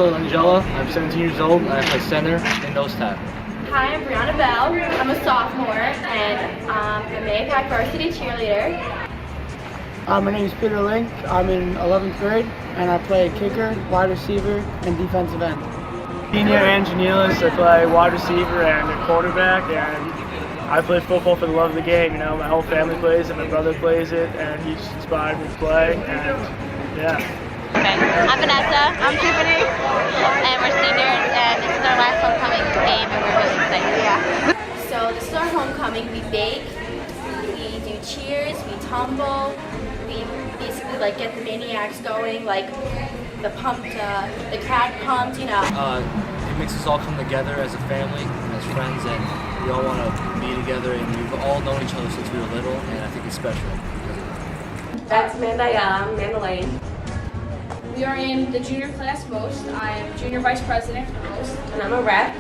Marcelo Angela. I'm 17 years old and I play center in nose tackle. Hi, I'm Brianna Bell. I'm a sophomore and I'm a Mahopac varsity cheerleader. My name is Peter Link. I'm in 11th grade and I play kicker, wide receiver, and defensive end. Senior Angelis, I play wide receiver and quarterback, and I play football for the love of the game. You know, my whole family plays it, my brother plays it, and he just inspired me to play, and yeah. Okay. I'm Vanessa. I'm Tiffany. And we're seniors, and this is our last homecoming game, and we're really excited. Yeah. So this is our homecoming. We bake, we do cheers, we tumble, we basically like get the maniacs going, like the crowd pumped, you know. It makes us all come together as a family and as friends, and we all want to be together, and we've all known each other since we were little, and I think it's special. That's Amanda Lane. We are in the junior class most. I am junior vice president for most. And I'm a rep.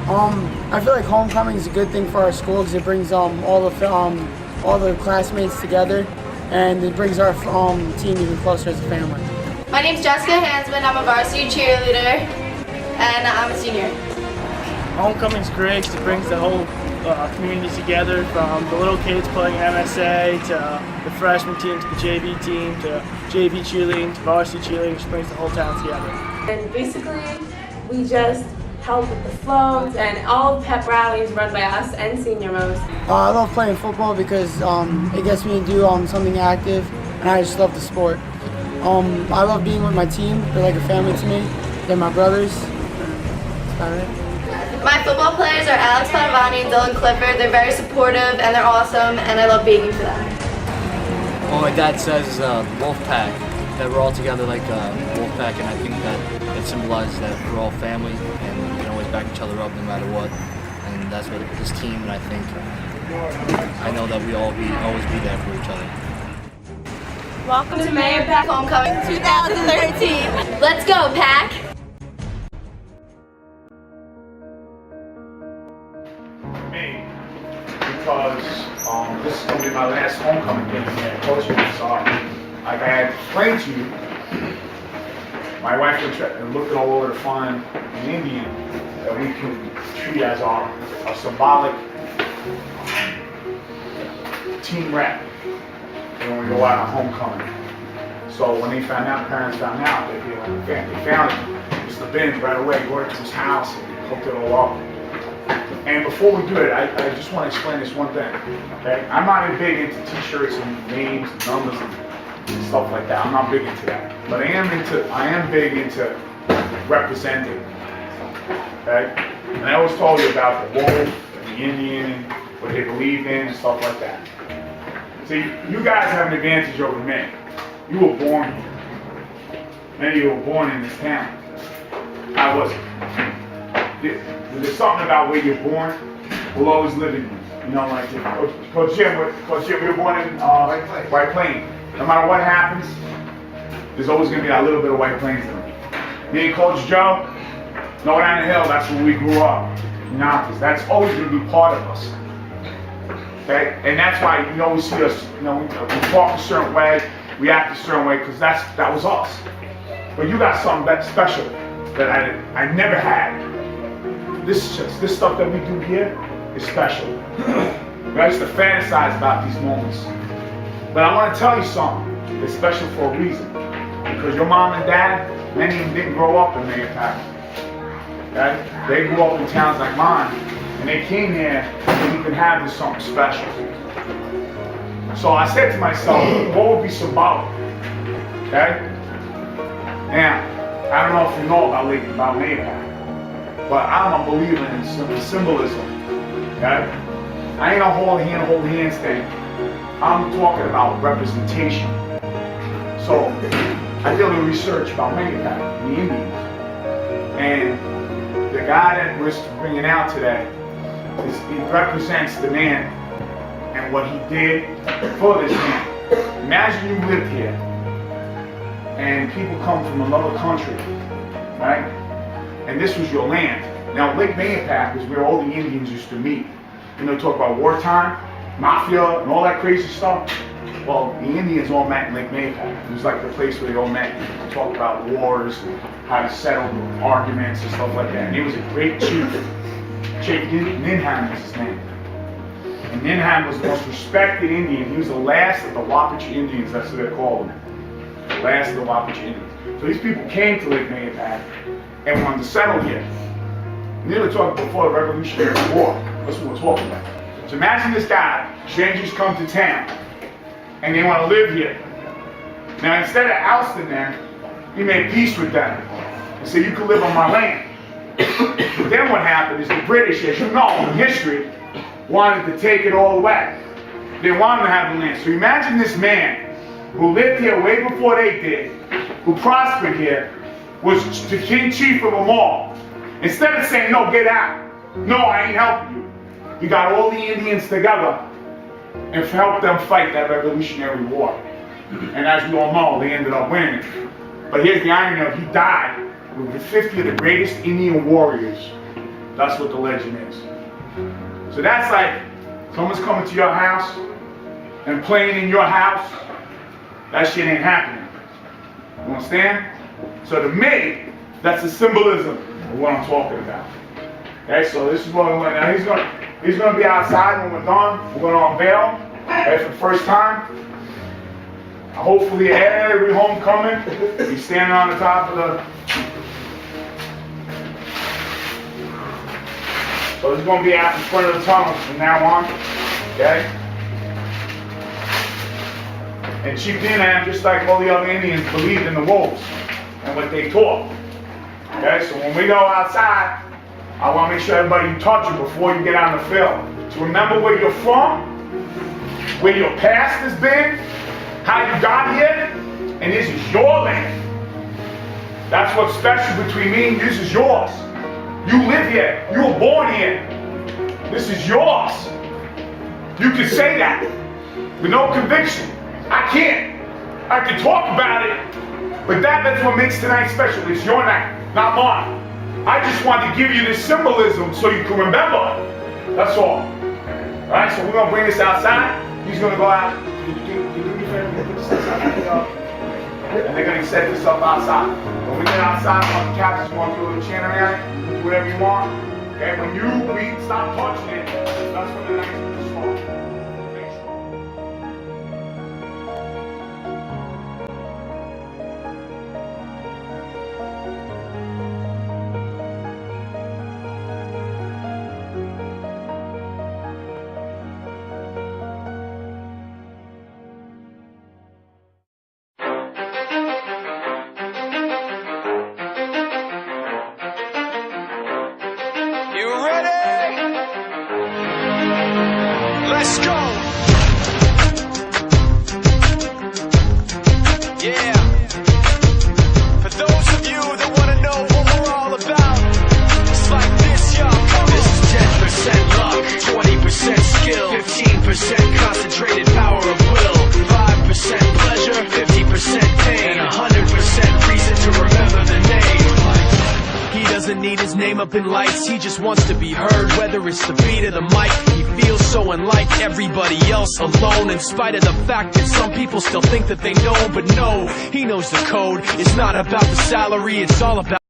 I feel like homecoming is a good thing for our school because it brings all the classmates together, and it brings our team even closer as a family. My name's Jessica Hansman. I'm a varsity cheerleader and I'm a senior. Homecoming's great because it brings the whole community together, from the little kids playing MSA to the freshman team to the JV team to JV cheerleading to varsity cheerleading. It just brings the whole town together. And basically, we just help with the floats and all pep rallies run by us and senior most. I love playing football because it gets me to do something active, and I just love the sport. I love being with my team. They're like a family to me. They're my brothers. That's about it. My football players are Alex Padavani and Dylan Clifford. They're very supportive and they're awesome, and I love being for them. Well, my dad says Wolfpack, that we're all together like Wolfpack, and I think that it symbolizes that we're all family and we can always back each other up no matter what. And that's what this team, and I know that we always be there for each other. Welcome to Mahopac Homecoming 2013. Let's go, Pack! Me, because this is going to be my last homecoming game here coaching. So, like I had explained to you, my wife looked all over to find an Indian that we can treat as our symbolic team rep when we go out on homecoming. So when parents found out, they found Mr. Benz right away, go to his house and hooked it all up. And before we do it, I just want to explain this one thing, okay? I'm not big into t-shirts and names and numbers and stuff like that. I'm not big into that. But I am big into representing, okay? And I always told you about the wolf and the Indian and what they believe in and stuff like that. See, you guys have an advantage over me. You were born here. Many of you were born in this town. I wasn't. There's something about where you're born will always live in you. You know, like Coach Jim, we were born in White Plains. No matter what happens, there's always going to be that little bit of White Plains in me. Me and Coach Joe, no down the hill, that's where we grew up. Yonkers. That's always going to be part of us. Okay? And that's why you always see us, we talk a certain way, we act a certain way, because that was us. But you got something that's special that I never had. This stuff that we do here is special. I used to fantasize about these moments. But I want to tell you something. It's special for a reason. Because your mom and dad, many of them didn't grow up in Mahopac. Okay? They grew up in towns like mine. And they came here so we could have this something special. So I said to myself, what would be symbolic? Okay? Now, I don't know if you know about Mahopac. But I'm a believer in symbolism, okay? I ain't a hold hands thing. I'm talking about representation. So, I did a little research about Mahopac, the Indians. And the guy that we're bringing out today, he represents the man and what he did for this man. Imagine you lived here, and people come from another country, right? And this was your land. Now, Lake Mahopac is where all the Indians used to meet. Talk about wartime, mafia, and all that crazy stuff. Well, the Indians all met in Lake Mahopac. It was like the place where they all met to talk about wars, how to settle arguments and stuff like that. And he was a great chief. Chief Ninham was his name. And Ninham was the most respected Indian. He was the last of the Wapache Indians, that's what they're called. The last of the Wapache Indians. So these people came to Lake Mahopac and wanted to settle here. And they were talking before the Revolutionary War. That's what we're talking about. So imagine this guy, strangers come to town, and they want to live here. Now instead of ousting them, he made peace with them and said, you can live on my land. But then what happened is the British, as you know in history, wanted to take it all away. They wanted to have the land. So imagine this man who lived here way before they did, who prospered here, was the king chief of them all. Instead of saying, no, get out. No, I ain't helping you. He got all the Indians together and helped them fight that Revolutionary War. And as we all know, they ended up winning. But here's the irony of he died with 50 of the greatest Indian warriors. That's what the legend is. So that's like someone's coming to your house and playing in your house. That shit ain't happening. You understand? So to me, that's the symbolism of what I'm talking about. Okay, so this is what I'm going now. He's going to be outside when we're done. We're going to unveil, okay, for the first time. Hopefully every homecoming, he's standing on the top of the... So this is going to be out in front of the tunnel from now on, okay? And Chief Dinam, just like all the other Indians, believed in the wolves and what they taught. Okay, so when we go outside, I want to make sure everybody you touch you before you get on the field. So remember where you're from, where your past has been, how you got here, and this is your land. That's what's special between me and this is yours. You live here. You were born here. This is yours. You can say that with no conviction. I can't. I can talk about it, but that's what makes tonight special. It's your night, not mine. I just wanted to give you this symbolism so you can remember. That's all. All right, so we're going to bring this outside. He's going to go out. And they're going to set this up outside. When we get outside, the captain's going to do a little chanting around, do whatever you want. Okay, when you stop touching it, that's when the night's going to start. Let's go! Yeah. For those of you that want to know what we're all about, it's like this, y'all. This is 10% luck, 20% skill, 15% concentrated power of will, 5% pleasure, 50% pain, and 100% reason to remember the name. He doesn't need his name up in lights, he just wants to be heard, whether it's the beat of the mic. He feels so unlike everybody else, alone, in spite of the fact that some people still think that they know. But no, he knows the code. It's not about the salary, it's all about